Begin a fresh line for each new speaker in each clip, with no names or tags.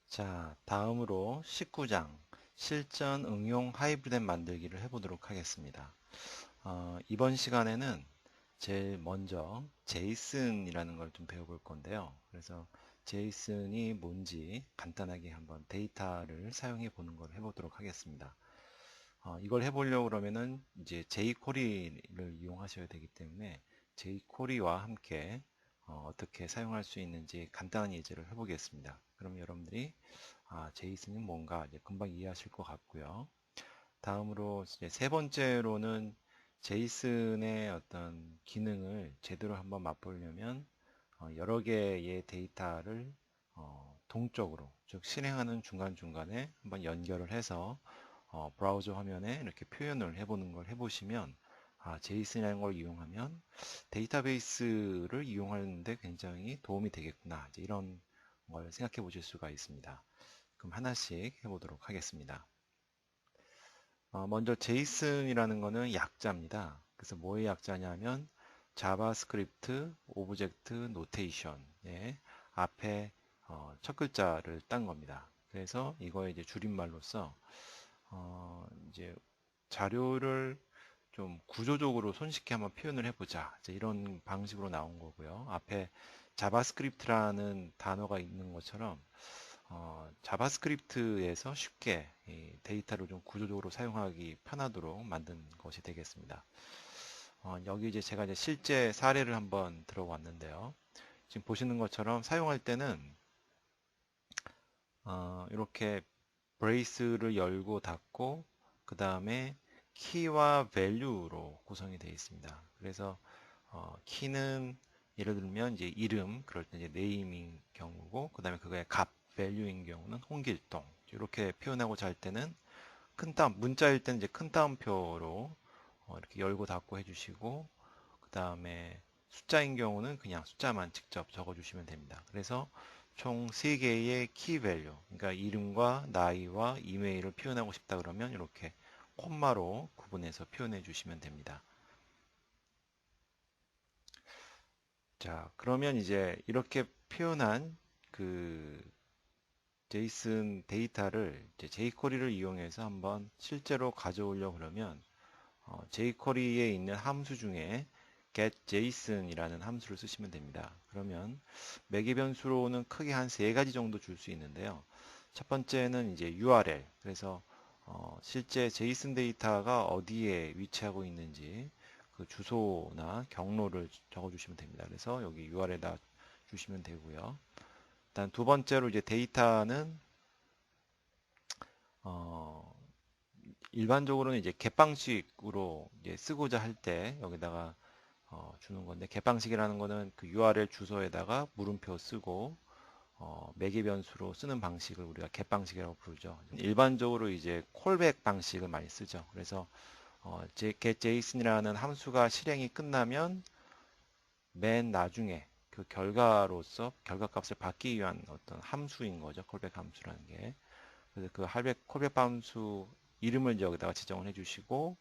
자, 다음으로 19장 실전 응용 하이브리드 앱 만들기를 해보도록 하겠습니다. 이번 시간에는 제일 먼저 제이슨이라는 걸 좀 배워볼 건데요. 그래서 제이슨이 뭔지 간단하게 한번 데이터를 사용해 보는 걸 해보도록 하겠습니다. 이걸 해보려고 그러면은 이제 jQuery를 이용하셔야 되기 때문에 jQuery와 함께 떻게 사용할 수 있는지 간단한 예제를 해보겠습니다. 그럼 여러분들이 제이슨이 뭔가 이제 금방 이해하실 것 같고요. 다음으로 이제 세 번째로는 제이슨의 어떤 기능을 제대로 한번 맛보려면 여러 개의 데이터를 동적으로 즉 실행하는 중간중간에 한번 연결을 해서 브라우저 화면에 이렇게 표현을 해보는 걸 해보시면 제이슨이라는 걸 이용하면 데이터베이스를 이용하는데 굉장히 도움이 되겠구나 이제 이런 걸 생각해 보실 수가 있습니다. 그럼 하나씩 해보도록 하겠습니다. 먼저 제이슨이라는 거는 약자입니다. 그래서 뭐의 약자냐면 자바스크립트 오브젝트 노테이션의 앞에 첫 글자를 딴 겁니다. 그래서 이거의 이제 줄임말로서 이제 자료를 좀 구조적으로 손쉽게 한번 표현을 해보자. 이제 이런 방식으로 나온 거고요. 앞에 자바스크립트라는 단어가 있는 것처럼 자바스크립트에서 쉽게 이 데이터를 좀 구조적으로 사용하기 편하도록 만든 것이 되겠습니다. 여기 이제 제가 이제 실제 사례를 한번 들어왔는데요. 지금 보시는 것처럼 사용할 때는 이렇게 브레이스를 열고 닫고 그 다음에 키와 밸류로 구성이 되어 있습니다. 그래서 키는 예를 들면 이제 이름 그럴 때 이제 네임인 경우고 그 다음에 그거의 값 밸류인 경우는 홍길동 이렇게 표현하고 잘 때는 큰 따옴 문자일 때는 이제 큰 따옴표로 이렇게 열고 닫고 해주시고 그 다음에 숫자인 경우는 그냥 숫자만 직접 적어주시면 됩니다. 그래서 총 3개의 키 밸류, 그러니까 이름과 나이와 이메일을 표현하고 싶다 그러면 이렇게 콤마로 구분해서 표현해 주시면 됩니다. 자, 그러면 이제 이렇게 표현한 그 제이슨 데이터를 이제 jQuery를 이용해서 한번 실제로 가져오려고 그러면 jQuery에 있는 함수 중에 getJSON이라는 함수를 쓰시면 됩니다. 그러면 매개 변수로는 크게 한 세 가지 정도 줄 수 있는데요. 첫 번째는 이제 URL. 그래서 실제 JSON 데이터가 어디에 위치하고 있는지 그 주소나 경로를 적어주시면 됩니다. 그래서 여기 URL에다 주시면 되고요. 일단 두 번째로 이제 데이터는 어, 일반적으로는 이제 겟방식으로 이제 쓰고자 할 때 여기다가 주는 건데 겟방식이라는 거는 그 URL 주소에다가 물음표 쓰고 매개 변수로 쓰는 방식을 우리가 겟방식이라고 부르죠. 일반적으로 이제 콜백 방식을 많이 쓰죠. 그래서 getJSON이라는 함수가 실행이 끝나면 맨 나중에 그 결과로서 결과값을 받기 위한 어떤 함수인 거죠. 콜백 함수라는 게. 그래서 그 콜백 함수 이름을 이제 여기다가 지정을 해주시고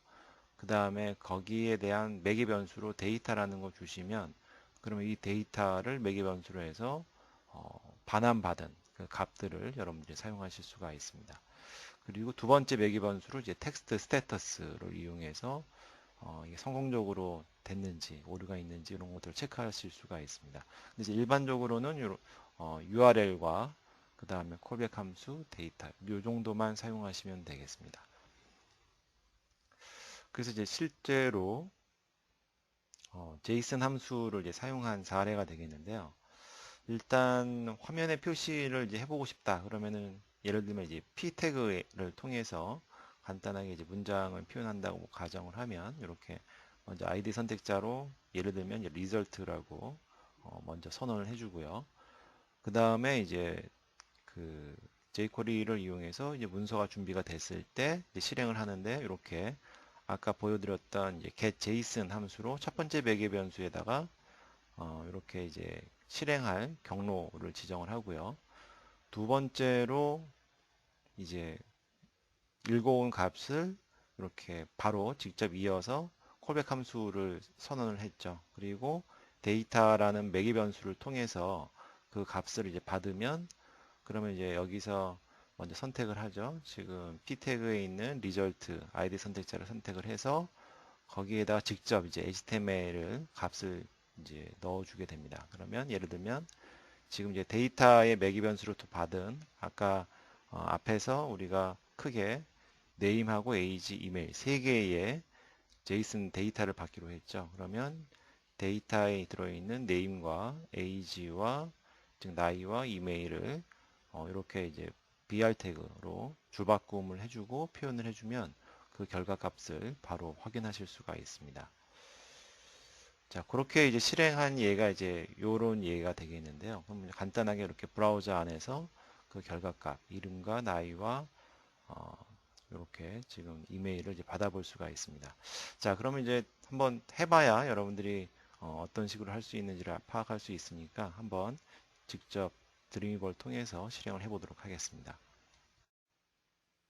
그 다음에 거기에 대한 매개 변수로 데이터라는 거 주시면 그러면 이 데이터를 매개 변수로 해서 반환받은 그 값들을 여러분들이 사용하실 수가 있습니다. 그리고 두 번째 매개 변수로 이제 텍스트 스테터스를 이용해서 이게 성공적으로 됐는지 오류가 있는지 이런 것들을 체크하실 수가 있습니다. 근데 이제 일반적으로는 URL과 그 다음에 콜백 함수, 데이터 이 정도만 사용하시면 되겠습니다. 그래서 이제 실제로 제이슨 함수를 이제 사용한 사례가 되겠는데요. 일단 화면에 표시를 이제 해보고 싶다. 그러면은 예를 들면 이제 p 태그를 통해서 간단하게 이제 문장을 표현한다고 가정을 하면 이렇게 먼저 아이디 선택자로 예를 들면 이제 리절트라고 먼저 선언을 해주고요. 그 다음에 이제 그 jQuery를 이용해서 이제 문서가 준비가 됐을 때 이제 실행을 하는데 이렇게 아까 보여드렸던 이제 getJSON 함수로 첫 번째 매개 변수에다가 이렇게 이제 실행할 경로를 지정을 하고요. 두 번째로 이제 읽어온 값을 이렇게 바로 직접 이어서 콜백 함수를 선언을 했죠. 그리고 데이터라는 매개 변수를 통해서 그 값을 이제 받으면 그러면 이제 여기서 먼저 선택을 하죠. 지금 p 태그에 있는 리절트 아이디 선택자를 선택을 해서 거기에다가 직접 이제 HTML을 값을 이제 넣어주게 됩니다. 그러면 예를 들면 지금 이제 데이터의 매기 변수로 받은 아까 앞에서 우리가 크게 네임하고 에이지, 이메일 세 개의 제이슨 데이터를 받기로 했죠. 그러면 데이터에 들어있는 네임과 에이지와 즉 나이와 이메일을 이렇게 이제 BR 태그로 줄바꿈을 해주고 표현을 해주면 그 결과 값을 바로 확인하실 수가 있습니다. 자, 그렇게 이제 실행한 예가 이제 요런 예가 되겠는데요. 그럼 간단하게 이렇게 브라우저 안에서 그 결과값, 이름과 나이와 이렇게 지금 이메일을 이제 받아볼 수가 있습니다. 자, 그러면 이제 한번 해봐야 여러분들이 떤 식으로 할 수 있는지를 파악할 수 있으니까 한번 직접 드리미벌 통해서 실행을 해보도록 하겠습니다.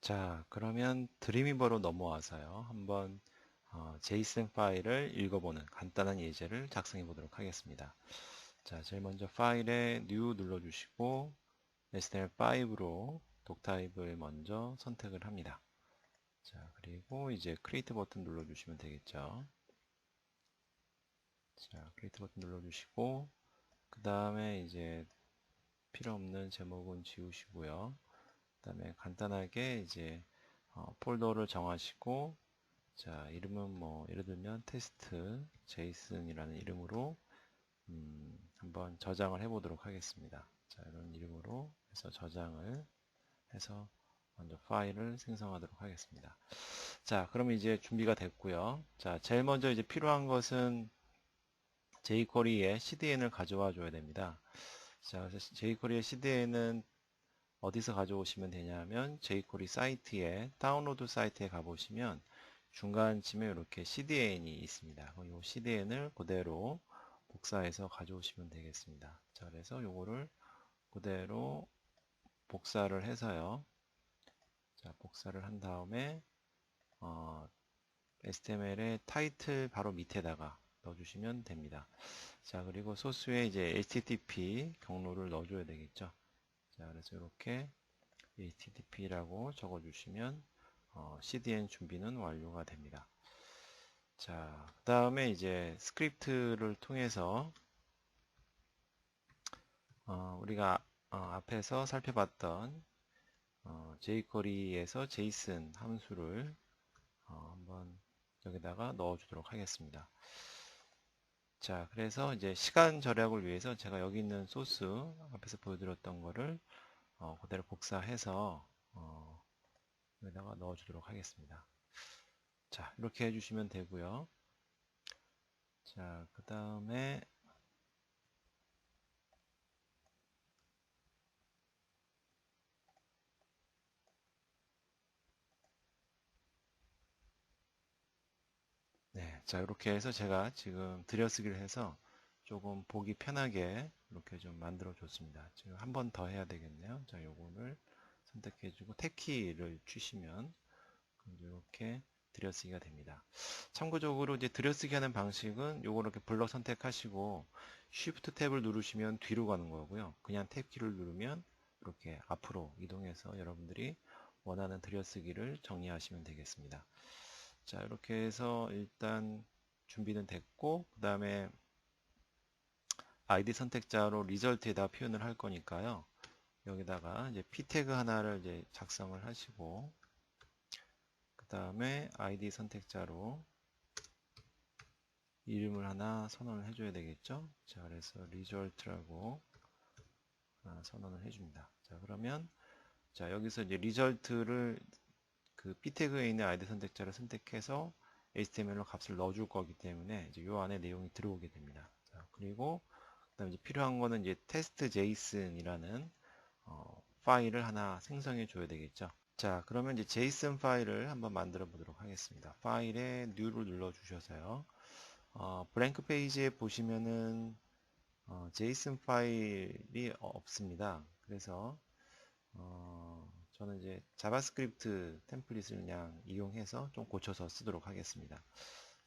자, 그러면 드리미버로 넘어와서요. 한번 제이슨 파일을 읽어보는 간단한 예제를 작성해 보도록 하겠습니다. 자, 제일 먼저 파일에 New 눌러주시고 HTML5로 독타입을 먼저 선택을 합니다. 자, 그리고 이제 크리에이트 버튼 눌러주시면 되겠죠. 자, 크리에이트 버튼 눌러주시고 그 다음에 이제 필요 없는 제목은 지우시고요. 그 다음에 간단하게 이제 폴더를 정하시고 자, 이름은 뭐 예를 들면 테스트 제이슨이라는 이름으로 한번 저장을 해 보도록 하겠습니다. 자, 이런 이름으로 해서 저장을 해서 먼저 파일을 생성하도록 하겠습니다. 자, 그러면 이제 준비가 됐고요. 자, 제일 먼저 이제 필요한 것은 jQuery의 CDN을 가져와 줘야 됩니다. 자, 그래서 jQuery의 CDN은 어디서 가져오시면 되냐면 jQuery 사이트에 다운로드 사이트에 가보시면 중간쯤에 이렇게 CDN이 있습니다. 이 CDN을 그대로 복사해서 가져오시면 되겠습니다. 자, 그래서 요거를 그대로 복사를 해서요. 자, 복사를 한 다음에 HTML의 타이틀 바로 밑에다가 넣어주시면 됩니다. 자, 그리고 소스에 이제 HTTP 경로를 넣어줘야 되겠죠. 자, 그래서 이렇게 HTTP라고 적어주시면 CDN 준비는 완료가 됩니다. 자, 그 다음에 이제 스크립트를 통해서 우리가 앞에서 살펴봤던 jQuery에서 JSON 함수를 한번 여기다가 넣어주도록 하겠습니다. 자, 그래서 이제 시간 절약을 위해서 제가 여기 있는 소스 앞에서 보여드렸던 거를 그대로 복사해서 여기다가 넣어주도록 하겠습니다. 자, 이렇게 해주시면 되고요. 자, 그 다음에 네, 자, 이렇게 해서 제가 지금 들여쓰기를 해서 조금 보기 편하게 이렇게 좀 만들어 줬습니다. 지금 한 번 더 해야 되겠네요. 자, 요거를 선택해 주고 탭 키를 주시면 이렇게 들여쓰기가 됩니다. 참고적으로 이제 들여쓰기 하는 방식은 요거 이렇게 블럭 선택하시고 Shift 탭을 누르시면 뒤로 가는 거고요. 그냥 탭 키를 누르면 이렇게 앞으로 이동해서 여러분들이 원하는 들여쓰기를 정리하시면 되겠습니다. 자, 이렇게 해서 일단 준비는 됐고, 그 다음에 아이디 선택자로 리절트에다 표현을 할 거니까요. 여기다가 이제 p 태그 하나를 이제 작성을 하시고, 그 다음에 아이디 선택자로 이름을 하나 선언을 해줘야 되겠죠. 자, 그래서 리절트라고 하나 선언을 해줍니다. 자, 그러면 자, 여기서 이제 리절트를 그 p 태그에 있는 아이디 선택자를 선택해서 HTML로 값을 넣어줄 거기 때문에 이제 요 안에 내용이 들어오게 됩니다. 자, 그리고 그다음에 이제 필요한 거는 이제 test JSON이라는 파일을 하나 생성해 줘야 되겠죠. 자, 그러면 이제 JSON 파일을 한번 만들어 보도록 하겠습니다. 파일에 new를 눌러 주셔서요. 블랭크 페이지에 보시면은 JSON 파일이 없습니다. 그래서 저는 이제 자바스크립트 템플릿을 그냥 이용해서 좀 고쳐서 쓰도록 하겠습니다.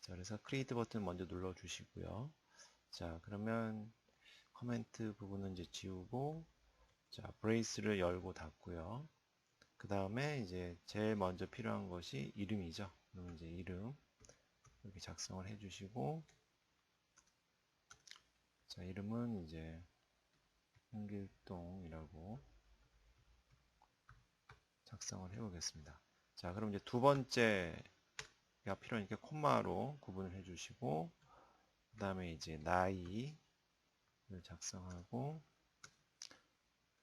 자, 그래서 크리에이트 버튼 먼저 눌러 주시고요. 자, 그러면 커멘트 부분은 이제 지우고 자, 브레이스를 열고 닫고요. 그 다음에 이제 제일 먼저 필요한 것이 이름이죠. 그럼 이제 이름 이렇게 작성을 해주시고, 자, 이름은 이제 홍길동이라고 작성을 해보겠습니다. 자, 그럼 이제 두 번째가 필요하니까 콤마로 구분을 해주시고, 그 다음에 이제 나이를 작성하고,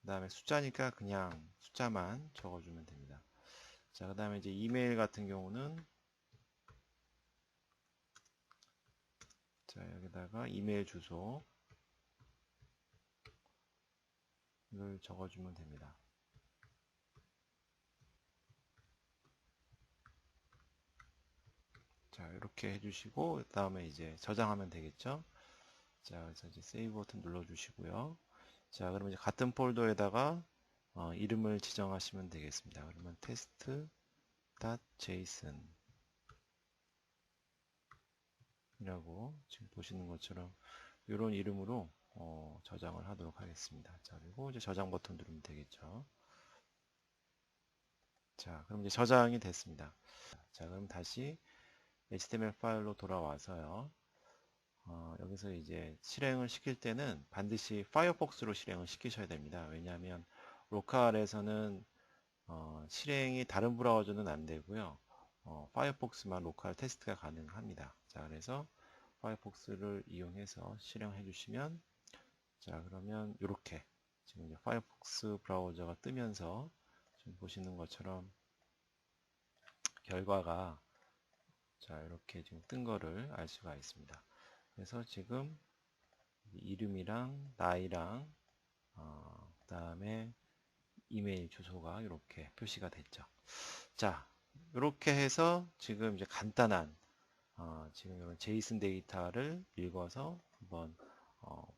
그 다음에 숫자니까 그냥 숫자만 적어주면 됩니다. 자, 그 다음에 이제 이메일 같은 경우는, 자, 여기다가 이메일 주소를 적어주면 됩니다. 자, 이렇게 해주시고, 그 다음에 이제 저장하면 되겠죠? 자, 그래서 이제 세이브 버튼 눌러주시고요. 자, 그러면 이제 같은 폴더에다가 이름을 지정하시면 되겠습니다. 그러면 test.json 이라고 지금 보시는 것처럼 이런 이름으로 저장을 하도록 하겠습니다. 자, 그리고 이제 저장 버튼 누르면 되겠죠. 자, 그럼 이제 저장이 됐습니다. 자, 그럼 다시 HTML 파일로 돌아와서요. 여기서 이제 실행을 시킬 때는 반드시 파이어폭스로 실행을 시키셔야 됩니다. 왜냐하면 로컬에서는 실행이 다른 브라우저는 안 되고요. 파이어폭스만 로컬 테스트가 가능합니다. 자, 그래서 파이어폭스를 이용해서 실행해 주시면, 자, 그러면 이렇게 지금 이제 파이어폭스 브라우저가 뜨면서 지금 보시는 것처럼 결과가, 자, 이렇게 지금 뜬 거를 알 수가 있습니다. 그래서 지금 이름이랑 나이랑 그 다음에 이메일 주소가 이렇게 표시가 됐죠. 자, 이렇게 해서 지금 이제 간단한 지금 이런 제이슨 데이터를 읽어서 한번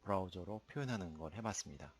브라우저로 표현하는 걸 해봤습니다.